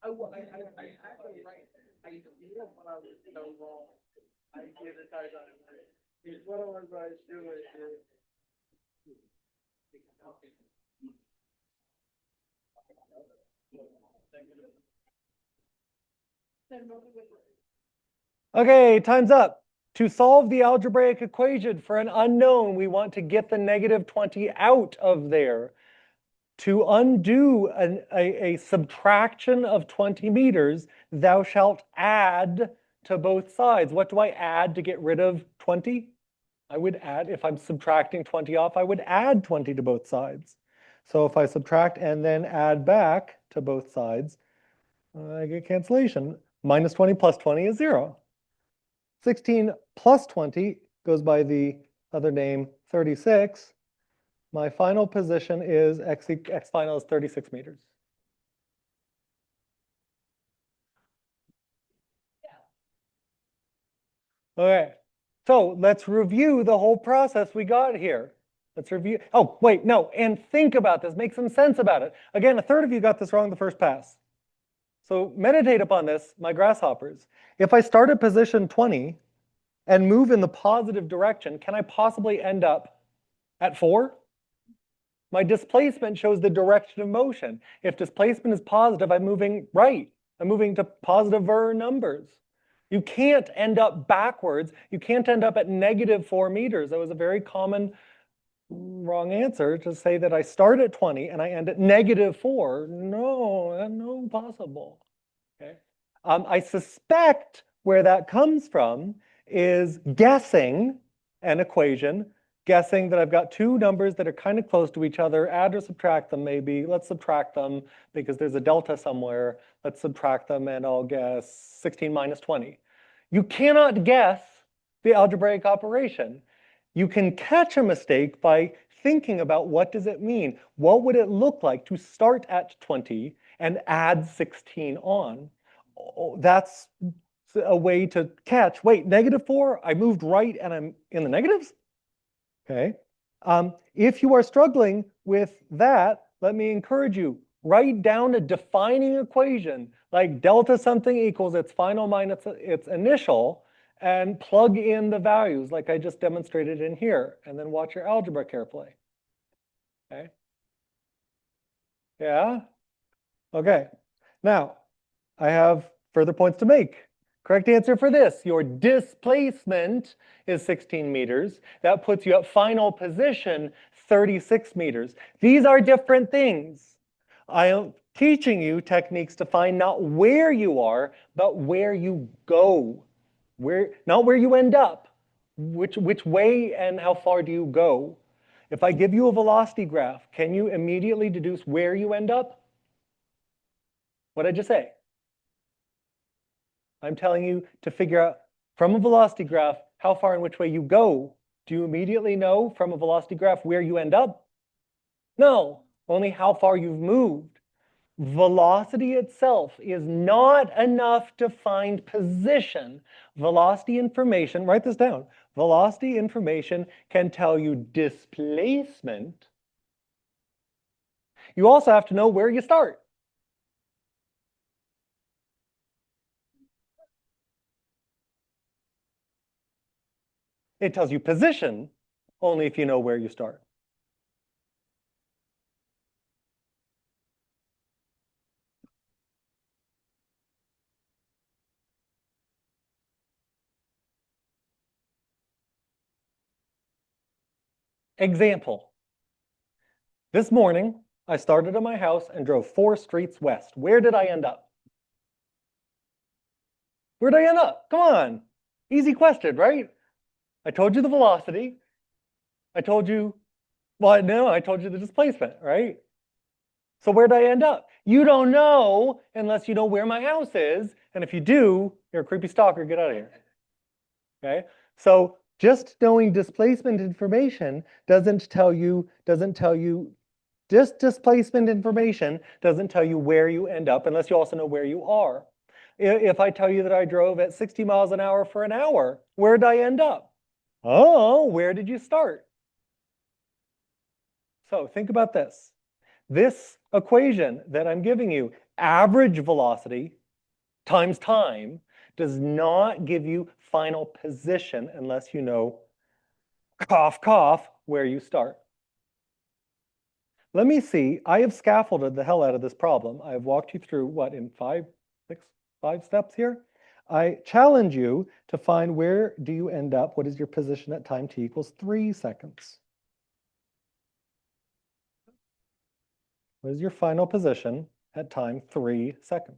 I actually right. I knew what I was so wrong. I did it. What I was doing is. Okay, time's up. To solve the algebraic equation for an unknown, we want to get the negative 20 out of there. To undo a subtraction of 20 meters, thou shalt add to both sides. What do I add to get rid of 20? I would add, if I'm subtracting 20 off, I would add 20 to both sides. So if I subtract and then add back to both sides, I get cancellation. Minus 20 plus 20 is 0. 16 plus 20 goes by the other name 36. My final position is x final is 36 meters. Okay, so let's review the whole process we got here. Let's review. Oh, wait, no, and think about this. Make some sense about it. Again, a third of you got this wrong the first pass. So meditate upon this, my grasshoppers. If I start at position 20 and move in the positive direction, can I possibly end up at 4? My displacement shows the direction of motion. If displacement is positive, I'm moving right. I'm moving to positive numbers. You can't end up backwards. You can't end up at negative 4 meters. That was a very common wrong answer to say that I start at 20 and I end at negative 4. No, no possible. Okay. I suspect where that comes from is guessing an equation, guessing that I've got two numbers that are kind of close to each other, add or subtract them maybe. Let's subtract them because there's a delta somewhere. Let's subtract them and I'll guess 16 minus 20. You cannot guess the algebraic operation. You can catch a mistake by thinking about what does it mean? What would it look like to start at 20 and add 16 on? Oh, that's a way to catch, wait, negative 4, I moved right and I'm in the negatives? Okay. If you are struggling with that, let me encourage you, write down a defining equation like delta something equals its final minus its initial and plug in the values like I just demonstrated in here, and then watch your algebra carefully. Okay. Yeah? Okay. Now, I have further points to make. Correct answer for this, your displacement is 16 meters. That puts you at final position 36 meters. These are different things. I am teaching you techniques to find not where you are, but where you go. Not where you end up. Which way and how far do you go? If I give you a velocity graph, can you immediately deduce where you end up? What did I just say? I'm telling you to figure out from a velocity graph how far and which way you go. Do you immediately know from a velocity graph where you end up? No, only how far you've moved. Velocity itself is not enough to find position. Velocity information, write this down. Velocity information can tell you displacement. You also have to know where you start. It tells you position only if you know where you start. Example. This morning, I started at my house and drove 4 streets west. Where did I end up? Where did I end up? Come on. Easy question, right? I told you the velocity. I told you, well, no, I told you the displacement, right? So where'd I end up? You don't know unless you know where my house is. And if you do, you're a creepy stalker, get out of here. Okay? So just knowing displacement information doesn't tell you, just displacement information doesn't tell you where you end up unless you also know where you are. If I tell you that I drove at 60 miles an hour for an hour, where'd I end up? Oh, where did you start? So think about this. This equation that I'm giving you, average velocity times time, does not give you final position unless you know, cough, cough, where you start. Let me see. I have scaffolded the hell out of this problem. I have walked you through what in 5 steps here. I challenge you to find where do you end up? What is your position at time t equals 3 seconds? What is your final position at time 3 seconds?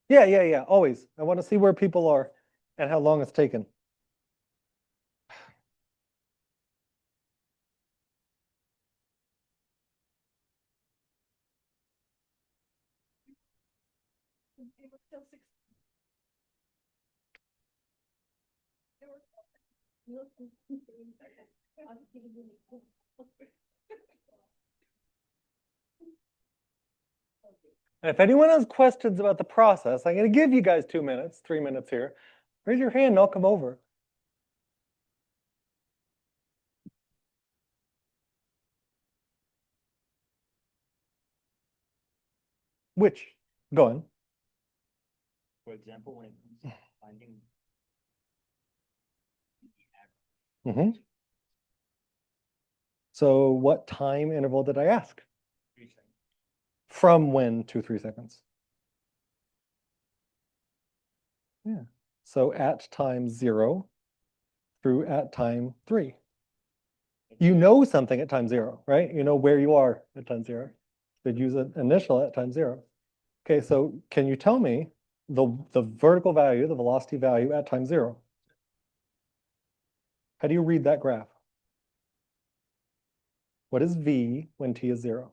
Yeah, always. I want to see where people are and how long it's taken. It was still 6. It was And if anyone has questions about the process, I'm going to give you guys 2 minutes, 3 minutes here. Raise your hand and I'll come over. Which? Go on. For example, when it comes to finding Mm-hmm. So what time interval did I ask? 3 seconds, From when to 3 seconds? Yeah. So at time 0 through at time 3. You know something at time 0, right? You know where you are at time 0. They'd use an initial at time 0. Okay, so can you tell me the vertical value, the velocity value at time 0? How do you read that graph? What is v when t is 0?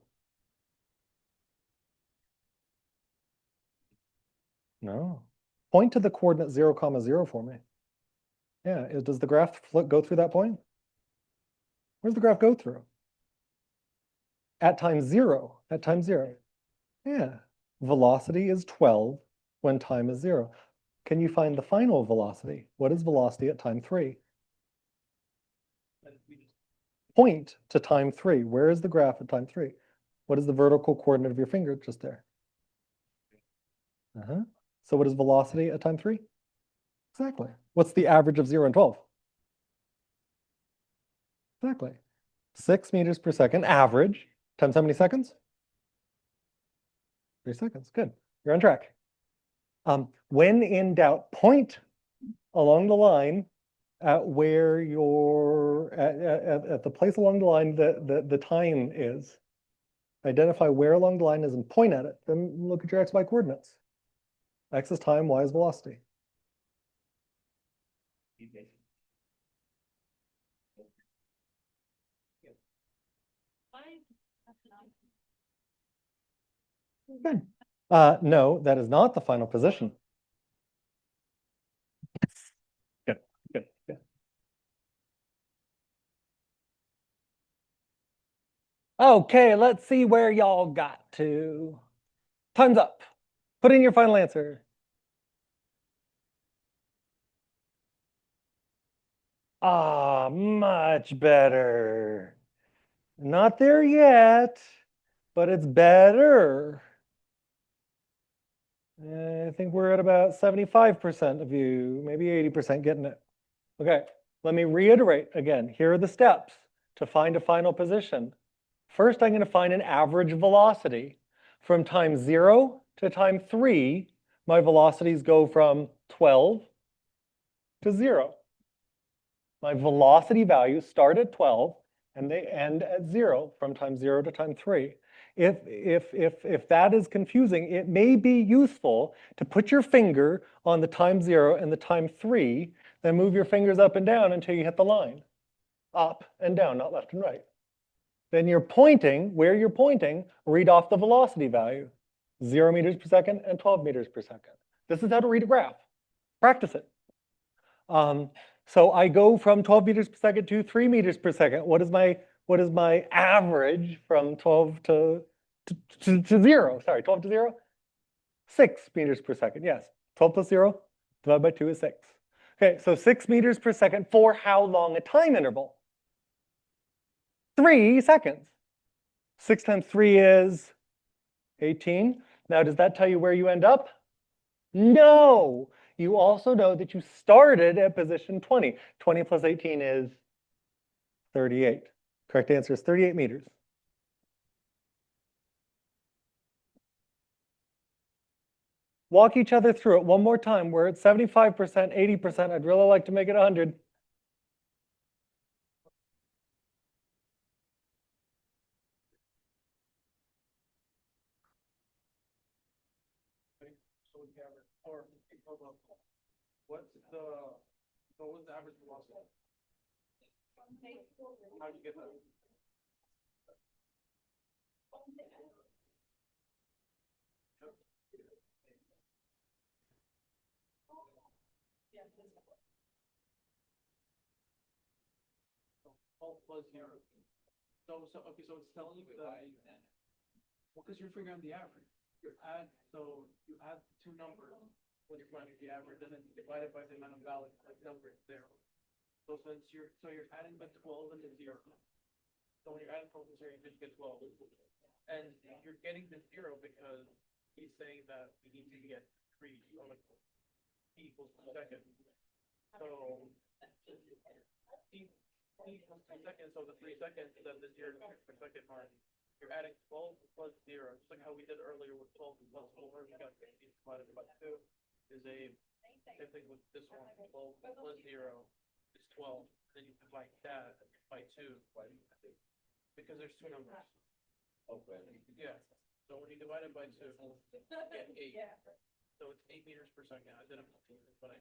No. Point to the coordinate 0, 0 for me. Yeah, does the graph go through that point? Where's the graph go through? At time 0, at time 0. Yeah, velocity is 12 when time is 0. Can you find the final velocity? What is velocity at time 3? Point to time 3. Where is the graph at time 3? What is the vertical coordinate of your finger just there? So what is velocity at time 3? Exactly. What's the average of 0 and 12? Exactly. 6 meters per second average times how many seconds? 3 seconds. Good. You're on track. When in doubt, point along the line at where you're at the place along the line that the time is. Identify where along the line is and point at it. Then look at your x, y coordinates. X is time, y is velocity. you basically Good. No, that is not the final position. Good, good, good. Okay, let's see where y'all got to. Time's up. Put in your final answer. Ah, much better. Not there yet, but it's better. I think we're at about 75% of you, maybe 80% getting it. Okay, let me reiterate again. Here are the steps to find a final position. First, I'm going to find an average velocity. From time 0 to time 3, my velocities go from 12 to 0. My velocity values start at 12 and they end at 0 from time 0 to time 3. If that is confusing, it may be useful to put your finger on the time 0 and the time 3, then move your fingers up and down until you hit the line. Up and down, not left and right. Then you're pointing, where you're pointing, read off the velocity value, 0 meters per second and 12 meters per second. This is how to read a graph. Practice it. So I go from 12 meters per second to 3 meters per second. What is my average from 12 to 0? Sorry, 12 to 0? 6 meters per second, yes. 12 plus 0 divided by 2 is 6. Okay, so 6 meters per second for how long a time interval? 3 seconds. 6 times 3 is 18. Now, does that tell you where you end up? No. You also know that you started at position 20. 20 plus 18 is 38. Correct answer is 38 meters. Walk each other through it one more time. We're at 75%, 80%. I'd really like to make it 100. So we have, or, what was the average velocity? How'd you get that? All plus 0. Okay, so it's telling you that, well, because you're figuring out the average. You add two numbers when you're finding the average, and then you divide it by the amount of valid number there. So since you're adding by 12 and the 0. So when you're adding 12 and 0, you just get 12. And you're getting the 0 because he's saying that we need to get 3 equals 2 seconds. So T equals 2 seconds, so the 3 seconds, then the 0 per second mark. You're adding 12 plus 0, just like how we did earlier with 12 plus 4, we got 15 divided by 2 is a same thing with this one. 12 plus 0 is 12. Then you divide that by 2 because there's two numbers. Okay. Yeah. So when you divide it by 2, you get 8. So it's 8 meters per second. I did it, but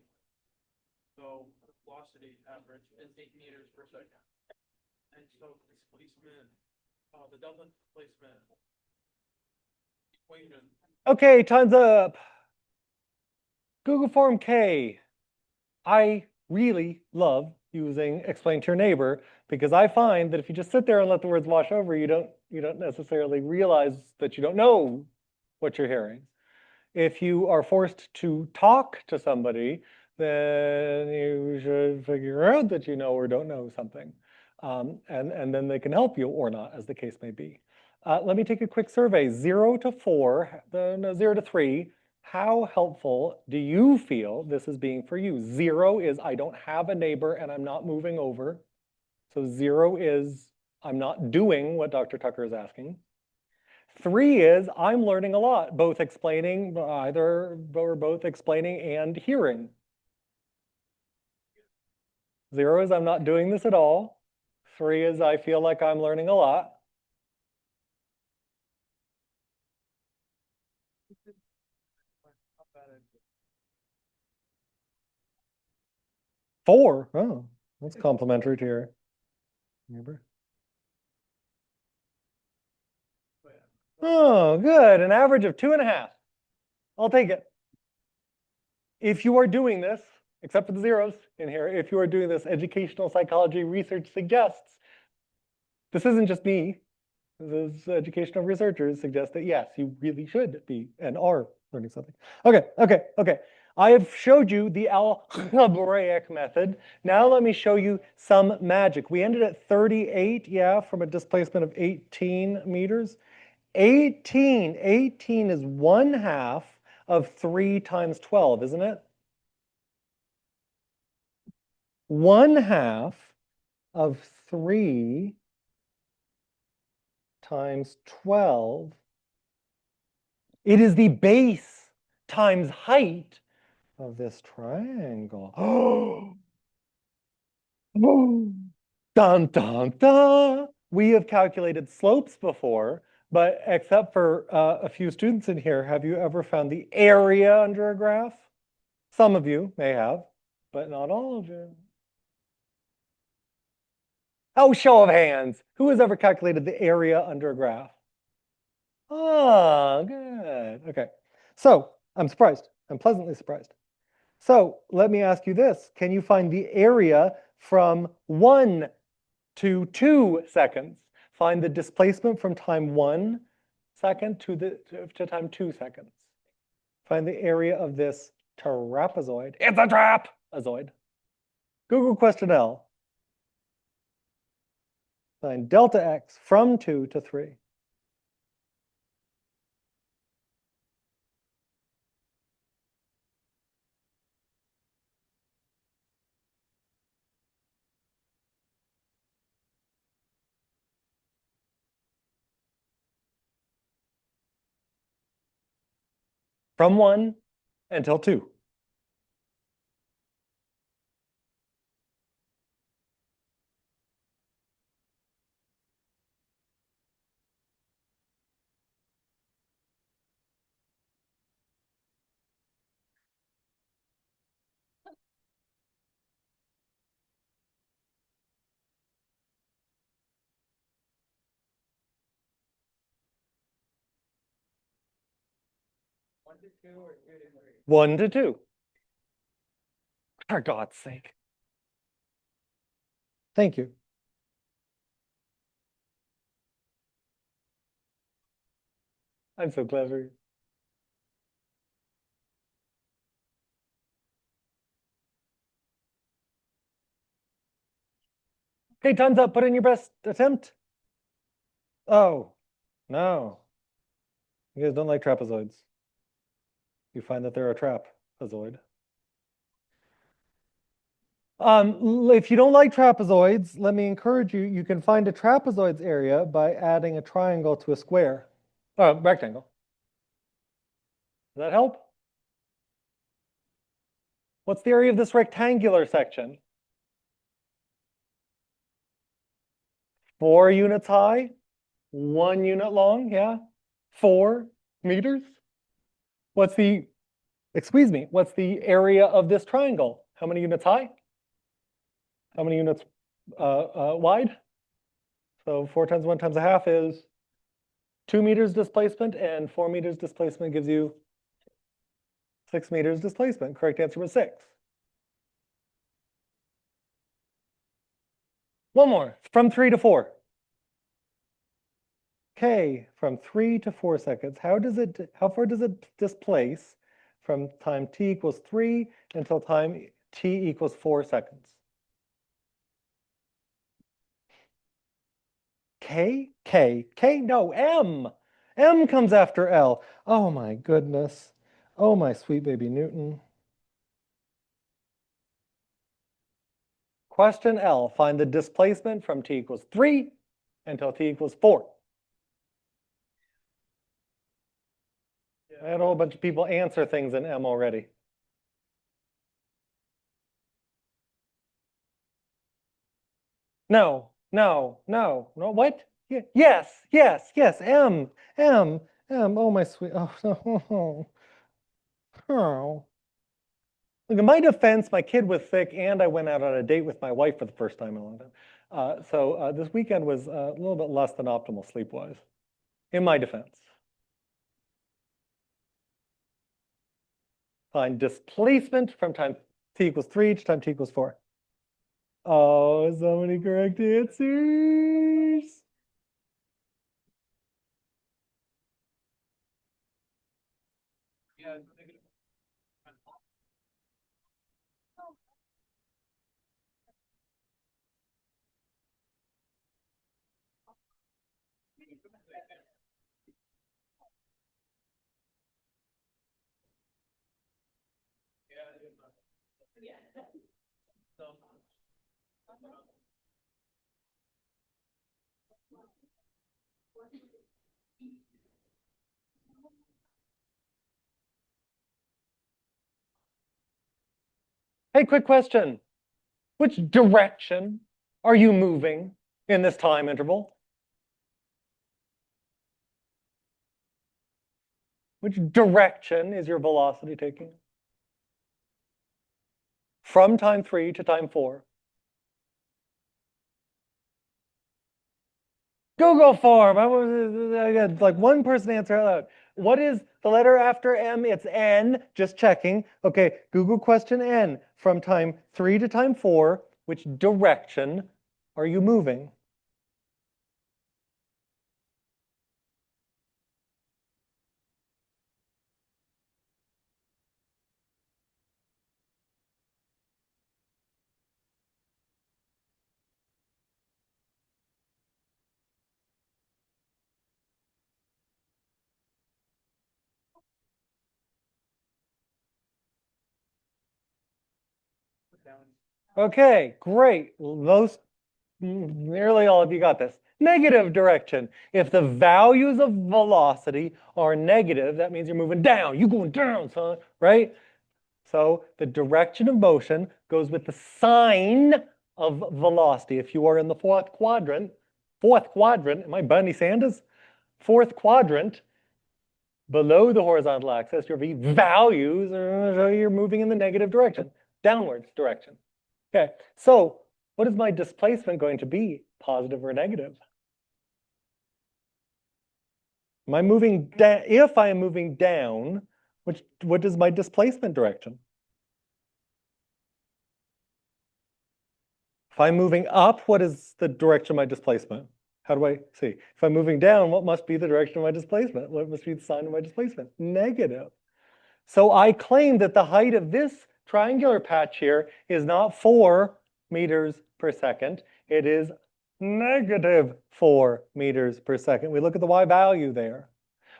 so the velocity average is 8 meters per second. And so displacement, the delta displacement equation. Okay, time's up. Google Form K. I really love using explain to your neighbor because I find that if you just sit there and let the words wash over, you don't necessarily realize that you don't know what you're hearing. If you are forced to talk to somebody, then you should figure out that you know or don't know something. And then they can help you or not, as the case may be. Let me take a quick survey. 0 to 4, no, 0 to 3. How helpful do you feel this is being for you? 0 is I don't have a neighbor and I'm not moving over. So 0 is I'm not doing what Dr. Tucker is asking. 3 is I'm learning a lot, both explaining, both explaining and hearing. 0 is I'm not doing this at all. 3 is I feel like I'm learning a lot. Four, oh, that's complimentary to your neighbor. Oh, good, an average of 2.5. I'll take it. If you are doing this, except for the zeros in here, if you are doing this, educational psychology research suggests, this isn't just me, this is educational researchers suggest that yes, you really should be and are learning something. Okay. I have showed you the algebraic method. Now let me show you some magic. We ended at 38, yeah, from a displacement of 18 meters. 18 is 1/2 of 3 times 12, isn't it? 1/2 of 3 times 12. It is the base times height of this triangle. Oh, Dun, dun, dun. We have calculated slopes before, but except for a few students in here, have you ever found the area under a graph? Some of you may have, but not all of you. Oh, show of hands. Who has ever calculated the area under a graph? Oh, good. Okay. So I'm surprised. I'm pleasantly surprised. So let me ask you this. Can you find the area from 1 to 2 seconds? Find the displacement from time 1 second to time 2 seconds. Find the area of this trapezoid. It's a trapezoid. Google question L. Find delta x from 2 to 3. From 1 until 2. One to two or two to three? 1 to 2. For God's sake. Thank you. I'm so clever. Okay, time's up. Put in your best attempt. Oh, no. You guys don't like trapezoids. You find that they're a trapezoid. If you don't like trapezoids, let me encourage you, you can find a trapezoid's area by adding a triangle to a square. Rectangle. Does that help? What's the area of this rectangular section? 4 units high, 1 unit long, yeah? 4 meters? What's the area of this triangle? How many units high? How many units wide? So 4 times 1 times a half is 2 meters displacement, and 4 meters displacement gives you 6 meters displacement. Correct answer was 6. One more, from 3 to 4. Okay, from 3 to 4 seconds. How far does it displace from time t equals 3 until time t equals 4 seconds? No, M. M comes after L. Oh my goodness. Oh my sweet baby Newton. Question L, find the displacement from t equals 3 until t equals 4. I had a whole bunch of people answer things in M already. No, what? Yes, M. Oh, my sweet, oh, no. Oh. Look, in my defense, my kid was sick and I went out on a date with my wife for the first time in a long time. So this weekend was a little bit less than optimal sleep-wise, in my defense. Find displacement from time t equals 3 to time t equals 4. Oh, so many correct answers. Yeah. Hey, quick question. Which direction are you moving in this time interval? Which direction is your velocity taking? From time 3 to time 4. Google form. I got like one person answer out loud. What is the letter after M? It's N. Just checking. Okay, Google question N. From time 3 to time 4, which direction are you moving? Okay, great. Nearly all of you got this. Negative direction. If the values of velocity are negative, that means you're moving down. You're going down, son, right? So the direction of motion goes with the sign of velocity. If you are in the fourth quadrant, am I Bernie Sanders? Fourth quadrant, below the horizontal axis, your V values are you're moving in the negative direction, downwards direction. Okay, so what is my displacement going to be, positive or negative? Am I moving down? If I am moving down, what is my displacement direction? If I'm moving up, what is the direction of my displacement? How do I see? If I'm moving down, what must be the direction of my displacement? What must be the sign of my displacement? Negative. So I claim that the height of this triangular patch here is not 4 meters per second. It is negative 4 meters per second. We look at the y value there.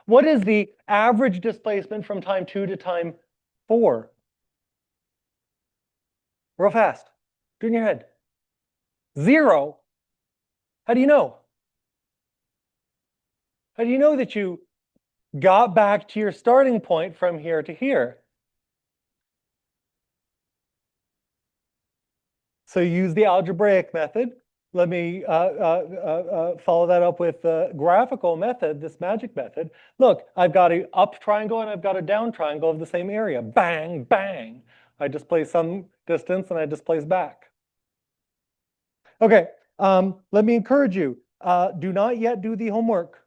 What is the average displacement from time 2 to time 4? Real fast. Do it in your head. 0. How do you know? How do you know that you got back to your starting point from here to here? So use the algebraic method. Let me follow that up with the graphical method, this magic method. Look, I've got an up triangle and I've got a down triangle of the same area. Bang, bang. I displace some distance and I displace back. Okay, let me encourage you. Do not yet do the homework.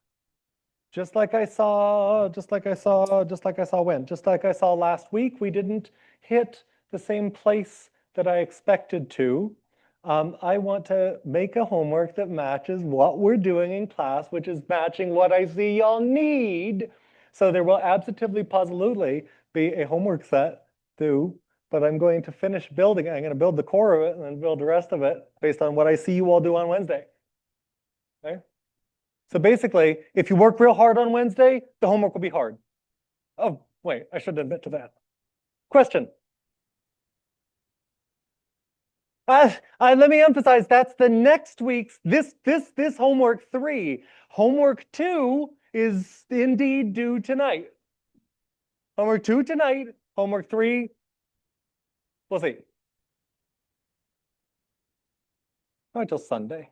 Just like I saw last week, we didn't hit the same place that I expected to. I want to make a homework that matches what we're doing in class, which is matching what I see y'all need. So there will absolutely, positively be a homework set due, but I'm going to finish building it. I'm going to build the core of it and then build the rest of it based on what I see you all do on Wednesday. Okay? So basically, if you work real hard on Wednesday, the homework will be hard. Oh, wait, I should admit to that. Question. Let me emphasize, that's the next week's, this homework 3. Homework 2 is indeed due tonight. Homework 2 tonight, homework 3, we'll see. Not until Sunday.